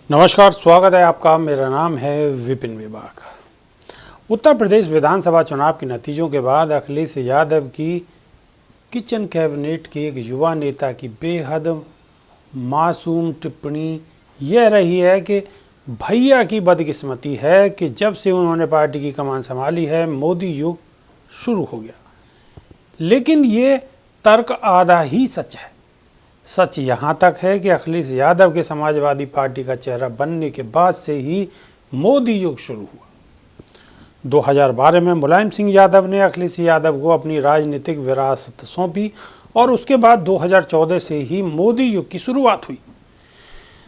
नमस्कार, स्वागत है आपका। मेरा नाम है विपिन विभाग। उत्तर प्रदेश विधानसभा चुनाव के नतीजों के बाद अखिलेश यादव की किचन कैबिनेट के एक युवा नेता की बेहद मासूम टिप्पणी यह रही है कि भैया की बदकिस्मती है कि जब से उन्होंने पार्टी की कमान संभाली है मोदी युग शुरू हो गया। लेकिन ये तर्क आधा ही सच है। सच यहाँ तक है कि अखिलेश यादव के समाजवादी पार्टी का चेहरा बनने के बाद से ही मोदी युग शुरू हुआ। 2012 में मुलायम सिंह यादव ने अखिलेश यादव को अपनी राजनीतिक विरासत सौंपी और उसके बाद 2014 से ही मोदी युग की शुरुआत हुई।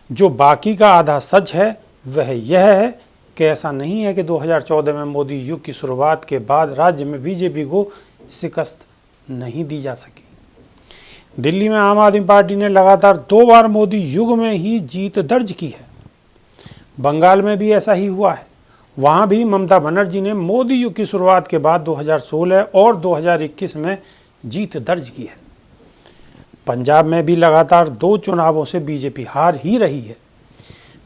जो बाकी का आधा सच है वह यह है कि ऐसा नहीं है कि 2014 में मोदी युग की शुरुआत के बाद राज्य में बीजेपी को शिकस्त नहीं दी जा सकी। दिल्ली में आम आदमी पार्टी ने लगातार 2 बार मोदी युग में ही जीत दर्ज की है। बंगाल में भी ऐसा ही हुआ है। वहां भी ममता बनर्जी ने मोदी युग की शुरुआत के बाद 2016 और 2021 में जीत दर्ज की है। पंजाब में भी लगातार 2 चुनावों से बीजेपी हार ही रही है।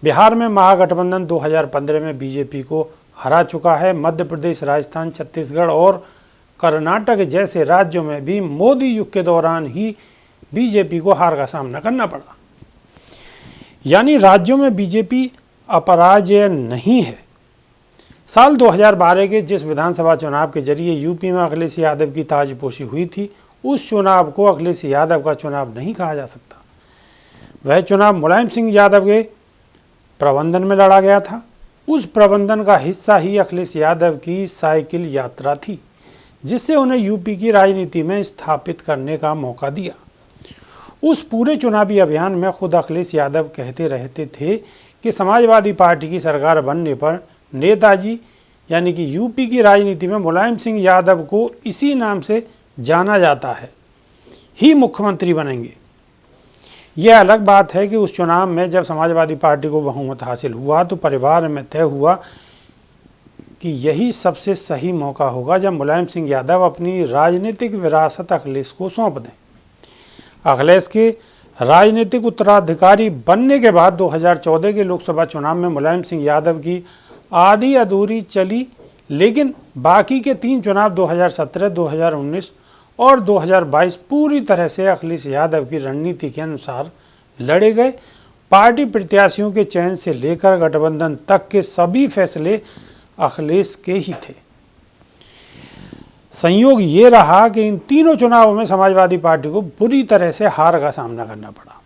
बिहार में महागठबंधन 2015 में बीजेपी को हरा चुका है। मध्य प्रदेश, राजस्थान, छत्तीसगढ़ और कर्नाटक जैसे राज्यों में भी मोदी युग के दौरान ही बीजेपी को हार का सामना करना पड़ा। यानी राज्यों में बीजेपी अपराजय नहीं है। साल 2012 के जिस विधानसभा चुनाव के जरिए यूपी में अखिलेश यादव की ताजपोशी हुई थी, उस चुनाव को अखिलेश यादव का चुनाव नहीं कहा जा सकता। वह चुनाव मुलायम सिंह यादव के प्रबंधन में लड़ा गया था। उस प्रबंधन का हिस्सा ही अखिलेश यादव की साइकिल यात्रा थी, जिससे उन्हें यूपी की राजनीति में स्थापित करने का मौका दिया। उस पूरे चुनावी अभियान में खुद अखिलेश यादव कहते रहते थे कि समाजवादी पार्टी की सरकार बनने पर नेताजी यानी कि यूपी की राजनीति में मुलायम सिंह यादव को इसी नाम से जाना जाता है ही मुख्यमंत्री बनेंगे। यह अलग बात है कि उस चुनाव में जब समाजवादी पार्टी को बहुमत हासिल हुआ तो परिवार में तय हुआ कि यही सबसे सही मौका होगा जब मुलायम सिंह यादव अपनी राजनीतिक विरासत अखिलेश को सौंप दें। अखिलेश के राजनीतिक उत्तराधिकारी बनने के बाद 2014 के लोकसभा चुनाव में मुलायम सिंह यादव की आधी अधूरी चली, लेकिन बाकी के 3 चुनाव 2017, 2019 और 2022 पूरी तरह से अखिलेश यादव की रणनीति के अनुसार लड़े गए। पार्टी प्रत्याशियों के चयन से लेकर गठबंधन तक के सभी फैसले अखिलेश के ही थे। संयोग ये रहा कि इन तीनों चुनावों में समाजवादी पार्टी को बुरी तरह से हार का सामना करना पड़ा।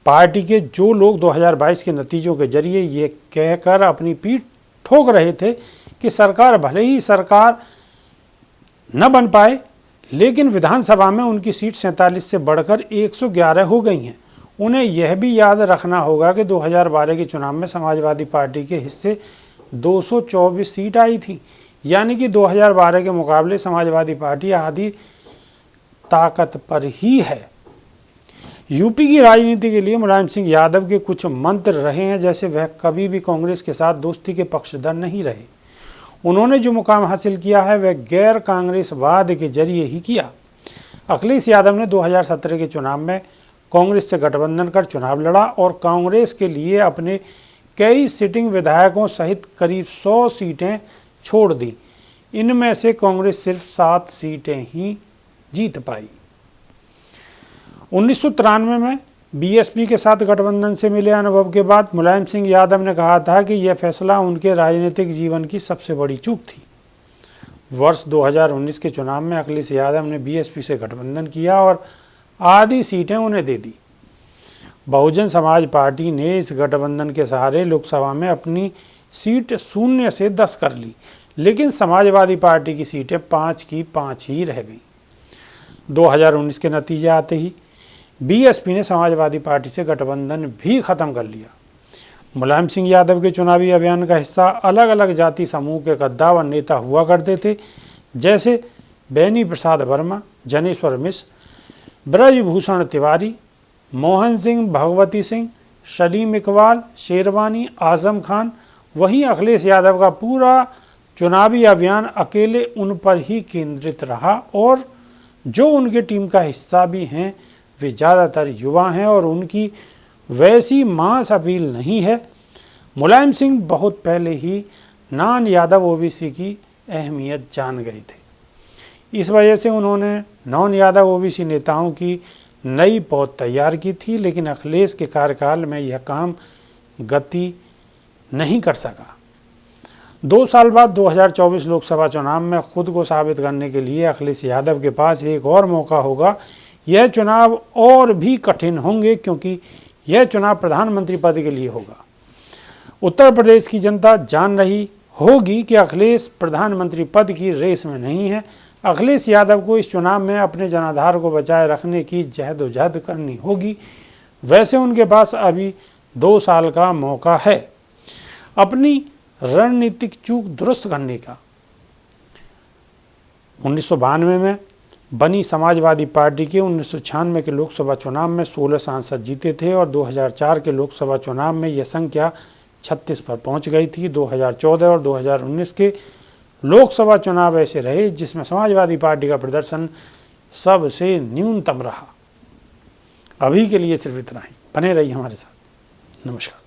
पार्टी के जो लोग 2022 के नतीजों के जरिए ये कहकर अपनी पीठ ठोक रहे थे कि सरकार भले ही सरकार न बन पाए, लेकिन विधानसभा में उनकी सीट 47 से बढ़कर 111 हो गई हैं, उन्हें यह भी याद रखना होगा कि 2012 के चुनाव में समाजवादी पार्टी के हिस्से 224 सीट आई थी। यानी कि 2012 के मुकाबले समाजवादी पार्टी आधी ताकत पर ही है। यूपी की राजनीति के लिए मुलायम सिंह यादव के कुछ मंत्र रहे हैं, जैसे वह कभी भी कांग्रेस के साथ दोस्ती के पक्षधर नहीं रहे। उन्होंने जो मुकाम हासिल किया है वह गैर कांग्रेसवाद के जरिए ही किया। अखिलेश यादव ने 2017 के चुनाव में कांग्रेस से गठबंधन कर चुनाव लड़ा और कांग्रेस के लिए अपने कई सिटिंग विधायकों सहित करीब 100 सीटें छोड़ दी। इनमें से कांग्रेस सिर्फ 7 सीटें ही जीत पाई। 1993 में बीएसपी के साथ गठबंधन से मिले अनुभव के बाद मुलायम सिंह यादव ने कहा था कि यह फैसला उनके राजनीतिक जीवन की सबसे बड़ी चूक थी। वर्ष 2019 के चुनाव में अखिलेश यादव ने बीएसपी से गठबंधन किया और आधी सीटें उन्हें दे दी। बहुजन समाज पार्टी ने इस गठबंधन के सहारे लोकसभा में अपनी सीट 0 से 10 कर ली, लेकिन समाजवादी पार्टी की सीटें 5 की 5 ही रह गईं। 2019 के नतीजे आते ही बीएसपी ने समाजवादी पार्टी से गठबंधन भी खत्म कर लिया। मुलायम सिंह यादव के चुनावी अभियान का हिस्सा अलग अलग जाति समूह के कद्दावर नेता हुआ करते थे, जैसे बेनी प्रसाद वर्मा, जनेश्वर मिश्र, ब्रजभूषण तिवारी, मोहन सिंह, भगवती सिंह, सलीम इकबाल, शेरवानी, आजम खान। वहीं अखिलेश यादव का पूरा चुनावी अभियान अकेले उन पर ही केंद्रित रहा और जो उनके टीम का हिस्सा भी हैं वे ज़्यादातर युवा हैं और उनकी वैसी मास अपील नहीं है मुलायम सिंह बहुत पहले ही नॉन यादव ओबीसी की अहमियत जान गए थे। इस वजह से उन्होंने नॉन यादव ओबीसी नेताओं की नई पौध तैयार की थी, लेकिन अखिलेश के कार्यकाल में यह काम गति नहीं कर सका। 2 साल बाद 2024 लोकसभा चुनाव में खुद को साबित करने के लिए अखिलेश यादव के पास एक और मौका होगा। यह चुनाव और भी कठिन होंगे क्योंकि यह चुनाव प्रधानमंत्री पद के लिए होगा। उत्तर प्रदेश की जनता जान रही होगी कि अखिलेश प्रधानमंत्री पद की रेस में नहीं है। अखिलेश यादव को इस चुनाव में अपने जनाधार को बचाए रखने की जहदोजहद करनी होगी। वैसे उनके पास अभी 2 साल का मौका है अपनी रणनीतिक चूक दुरुस्त करने का। 1992 में बनी समाजवादी पार्टी के 1996 के लोकसभा चुनाव में 16 सांसद जीते थे और 2004 के लोकसभा चुनाव में यह संख्या 36 पर पहुंच गई थी। 2014 और 2019 के लोकसभा चुनाव ऐसे रहे जिसमें समाजवादी पार्टी का प्रदर्शन सबसे न्यूनतम रहा। अभी के लिए सिर्फ इतना ही। बने रहिए हमारे साथ। नमस्कार।